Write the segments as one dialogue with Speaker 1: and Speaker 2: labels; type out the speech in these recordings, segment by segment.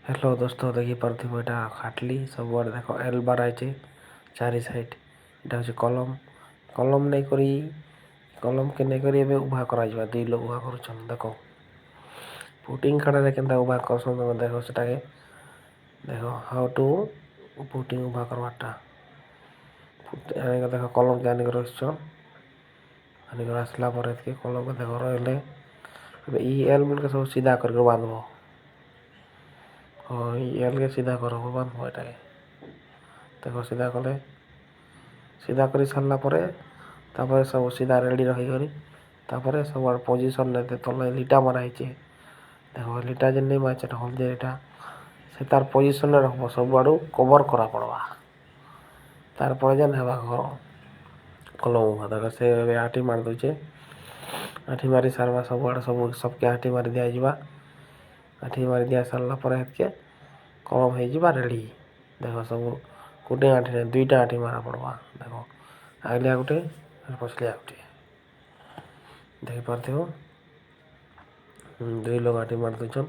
Speaker 1: Hello दोस्तों देखी पार्थिव एटा खाटली सब देख एल बार आइचे चारि साइड एटा हूँ कलम कलम नहीं करी कलम के नहीं करी उभा करा दुई लोग उभा कर देख पुटिंग खाड़े के उभा कर देख से देख हाउ टू पुटिंग उभा करवाटा देख कलम के आनिक रखन आनिक आसला कलम के देख रही इ एल मन के सब सीधा करके बांधब हाँ एल के सीधा कर बांधब एटा देख सीधा कले सीधा कर सारा पर सब सीधा रेडी रखी सब पोजिशन तले लिटा मराई देख लिटा जेन नहीं मारे हल्दी से तार पोजिशन रखब सब आड़ू कवर करा पड़वा तार जेन है कलम देख से आठी मार दूचे आठी मारी सारवा सब आड़ सब सबके आठी मारी दिया जावा आठी मारी दिया सारा के कलम हो रेडी देख सब गोटे आठी नहीं दुईटा आठी मारा पड़वा देख आगलिया गोटे पछलिया गोटे देखी पार्थ दुई लोग आठी मार दूचन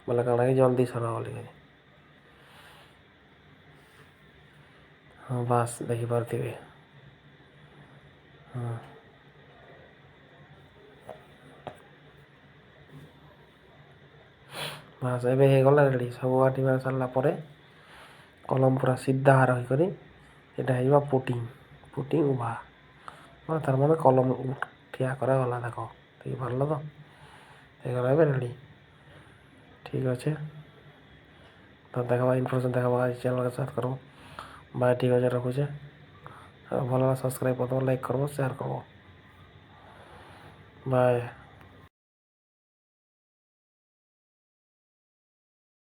Speaker 1: बोले कण कि जल्दी सर बोलिक हाँ बास देखी पार्थे हाँ बास एवं हो गला रेडी सब आठी मार सारा कलम पूरा सीधा रहीक यहाँ पुटिंग पुटिंग उभा तार मैंने कलम ठिया करागला देख देखी पार तो ହେଇଗଲା ଏବେ ରେଡ଼ି ଠିକ୍ ଅଛେ ତ ଦେଖବା ଇନଫର୍ମେସନ୍ ଦେଖବା ଚ୍ୟାନେଲ୍କେ ସାଥ୍ କର୍ବ ବାଏ ଠିକ୍ ଅଛେ ରଖୁଛେ ଭଲ ସବସ୍କ୍ରାଇବ୍ କରିଦେବ ଲାଇକ୍ କରିବ ସେୟାର କରିବ ବାଏ।